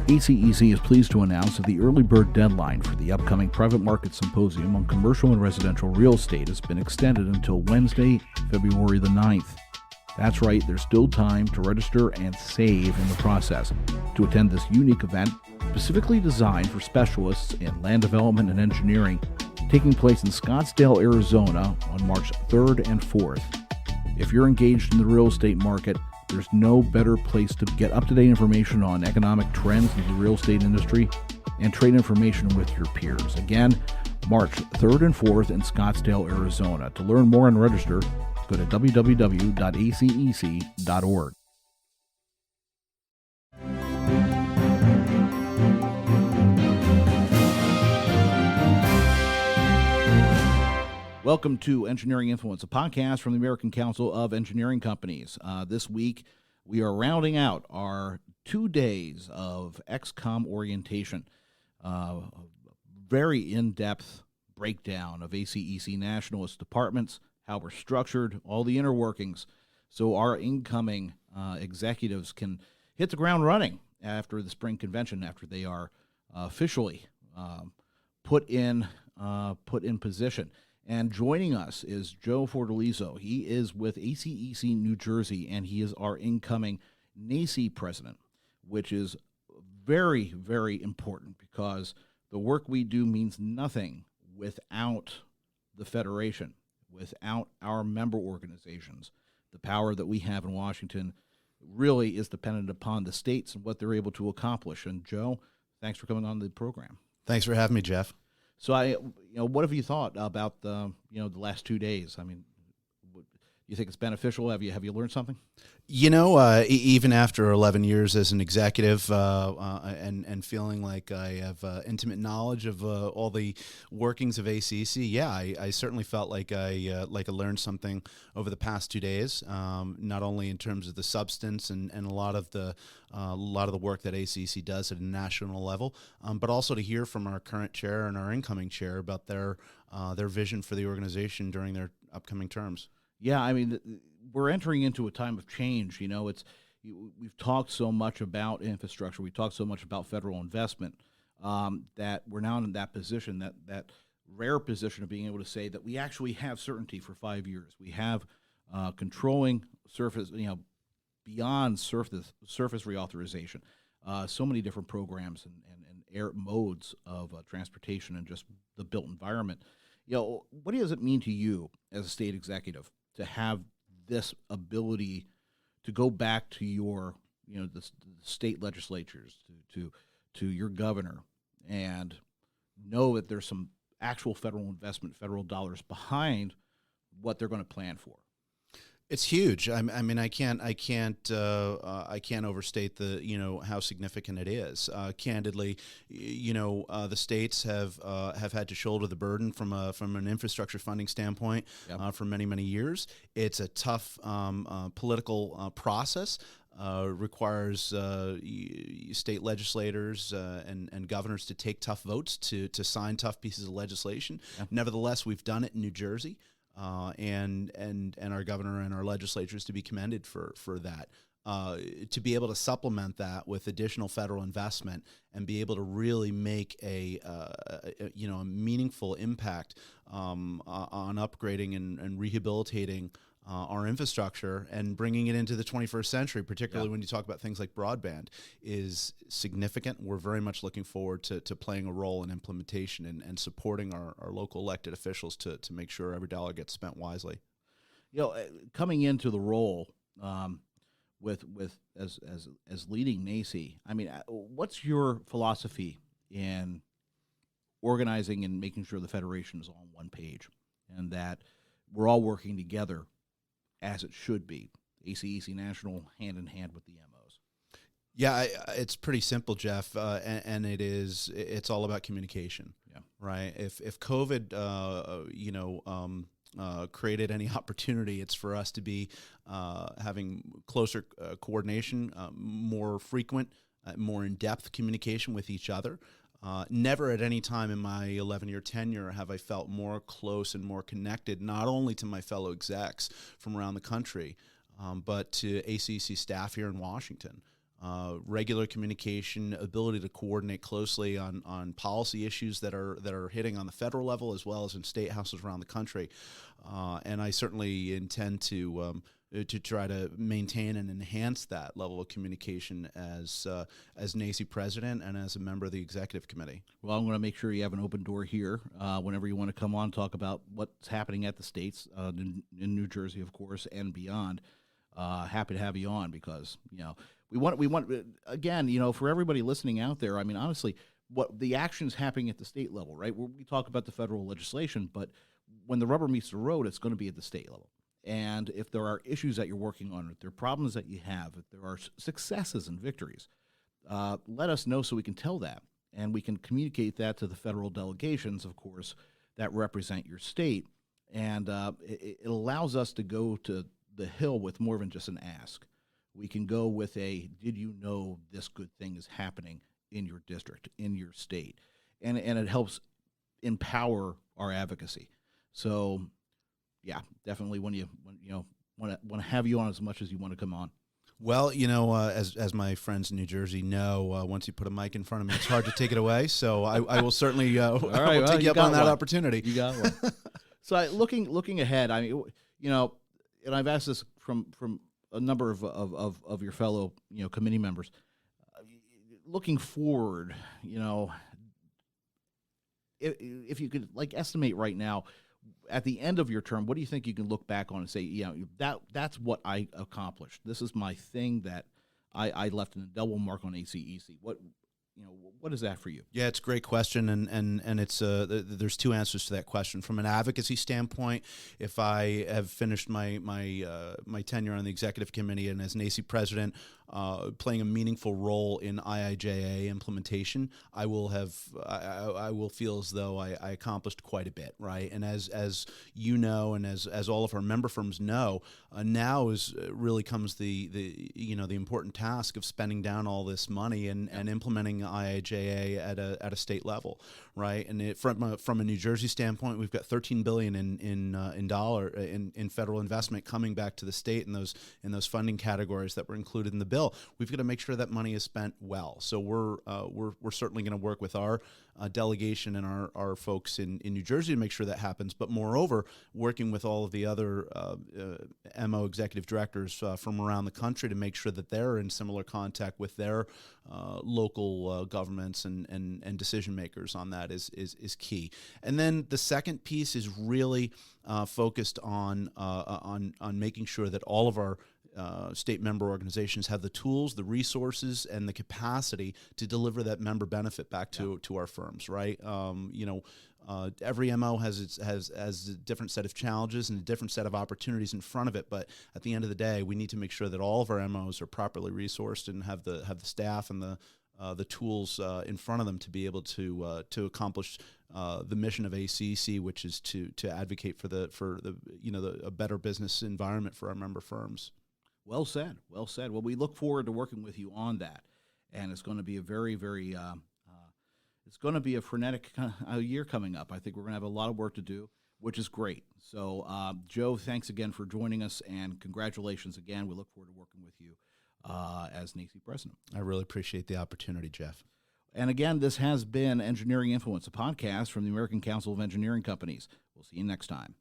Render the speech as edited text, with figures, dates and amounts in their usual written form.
ACEC is pleased to announce that the early bird deadline for the upcoming Private Market Symposium on Commercial and Residential Real Estate has been extended until Wednesday, February the 9th. That's right, there's still time to register and save in the process to attend this unique event specifically designed for specialists in land development and engineering, taking place in Scottsdale, Arizona on March 3rd and 4th. If you're engaged in the real estate market, there's no better place to get up-to-date information on economic trends in the real estate industry and trade information with your peers. Again, March 3rd and 4th in Scottsdale, Arizona. To learn more and register, go to www.acec.org. Welcome to Engineering Influence, a podcast from the American Council of Engineering Companies. This week, we are rounding out our 2 days of ExCom orientation. Very in-depth breakdown of ACEC nationalist departments, how we're structured, all the inner workings, so our incoming executives can hit the ground running after the spring convention, after they are officially put in position. And joining us is Joe Fiordaliso. He is with ACEC New Jersey, and he is our incoming NAECE president, which is very, very important because the work we do means nothing without the Federation, without our member organizations. The power that we have in Washington really is dependent upon the states and what they're able to accomplish. And Joe, thanks for coming on the program. Thanks for having me, Jeff. So what have you thought about the last 2 days? I mean, do you think it's beneficial? Have you learned something? Even after 11 years as an executive and feeling like I have intimate knowledge of all the workings of ACEC, I certainly felt like I learned something over the past 2 days. Not only in terms of the substance and a lot of the work that ACEC does at a national level, but also to hear from our current chair and our incoming chair about their vision for the organization during their upcoming terms. Yeah, I mean, we're entering into a time of change. We've talked so much about infrastructure, we talked so much about federal investment, that we're now in that position, that rare position of being able to say that we actually have certainty for 5 years. We have controlling surface, beyond surface reauthorization, so many different programs and air modes of transportation and just the built environment. What does it mean to you as a state executive to have this ability to go back to your, the state legislatures, to your governor, and know that there's some actual federal investment, federal dollars behind what they're going to plan for? It's huge. I mean, I can't overstate the how significant it is. Candidly, the states have had to shoulder the burden from an infrastructure funding standpoint. Yep. For many years. It's a tough political process. Requires state legislators and governors to take tough votes to sign tough pieces of legislation. Yep. Nevertheless, we've done it in New Jersey. And our governor and our legislatures to be commended for that. To be able to supplement that with additional federal investment and be able to really make a meaningful impact on upgrading and rehabilitating our infrastructure and bringing it into the 21st century, particularly when you talk about things like broadband, is significant. We're very much looking forward to playing a role in implementation and supporting our local elected officials to make sure every dollar gets spent wisely. Coming into the role with as leading NAECE, I mean, what's your philosophy in organizing and making sure the Federation is on one page and that we're all working together as it should be, ACEC National, hand in hand with the MOs? Yeah, it's pretty simple, Jeff, and it's all about communication. Yeah. Right. If COVID, created any opportunity, it's for us to be having closer coordination, more frequent, more in-depth communication with each other. Never at any time in my 11-year tenure have I felt more close and more connected, not only to my fellow execs from around the country, but to ACEC staff here in Washington. regular communication, ability to coordinate closely on policy issues that are hitting on the federal level as well as in state houses around the country. And I certainly intend to try to maintain and enhance that level of communication as NAECE president and as a member of the executive committee. Well, I'm going to make sure you have an open door here whenever you want to come on and talk about what's happening at the states, in New Jersey, of course, and beyond. Happy to have you on because, we want again, for everybody listening out there, I mean, honestly, what the action's happening at the state level, right? We talk about the federal legislation, but when the rubber meets the road, it's going to be at the state level. And if there are issues that you're working on, if there are problems that you have, if there are successes and victories, let us know so we can tell that. And we can communicate that to the federal delegations, of course, that represent your state. And it allows us to go to the Hill with more than just an ask. We can go with a, did you know this good thing is happening in your district, in your state? And it helps empower our advocacy. So, yeah, definitely want to have you on as much as you want to come on. Well, as my friends in New Jersey know, once you put a mic in front of me, it's hard to take it away. So I will certainly I will take you up on that opportunity. You got one. So looking ahead, I mean, and I've asked this from a number of your fellow committee members. Looking forward, if you could estimate right now, at the end of your term, what do you think you can look back on and say, that's what I accomplished. This is my thing that I left an indelible mark on ACEC. What is that for you? Yeah, it's a great question, and it's there's two answers to that question. From an advocacy standpoint, if I have finished my tenure on the executive committee and as NAECE president, playing a meaningful role in IIJA implementation, I will feel as though I accomplished quite a bit, right? And as you know, and as all of our member firms know, now really comes the important task of spending down all this money and implementing IIJA at a state level, right? And from a New Jersey standpoint, we've got $13 billion in federal investment coming back to the state in those funding categories that were included in the bill. We've got to make sure that money is spent well. So we're certainly going to work with our delegation and our folks in New Jersey to make sure that happens. But moreover, working with all of the other MO executive directors from around the country to make sure that they're in similar contact with their local governments and decision makers on that is key. And then the second piece is really focused on making sure that all of our state member organizations have the tools, the resources, and the capacity to deliver that member benefit back to our firms, right? Every MO has a different set of challenges and a different set of opportunities in front of it, but at the end of the day, we need to make sure that all of our MOs are properly resourced and have the staff and the tools in front of them to be able to accomplish the mission of ACEC, which is to advocate for a better business environment for our member firms. Well said. Well said. Well, we look forward to working with you on that, and it's going to be a very, very it's going to be a frenetic year coming up. I think we're going to have a lot of work to do, which is great. So, Joe, thanks again for joining us, and congratulations again. We look forward to working with you as NAECE president. I really appreciate the opportunity, Jeff. And again, this has been Engineering Influence, a podcast from the American Council of Engineering Companies. We'll see you next time.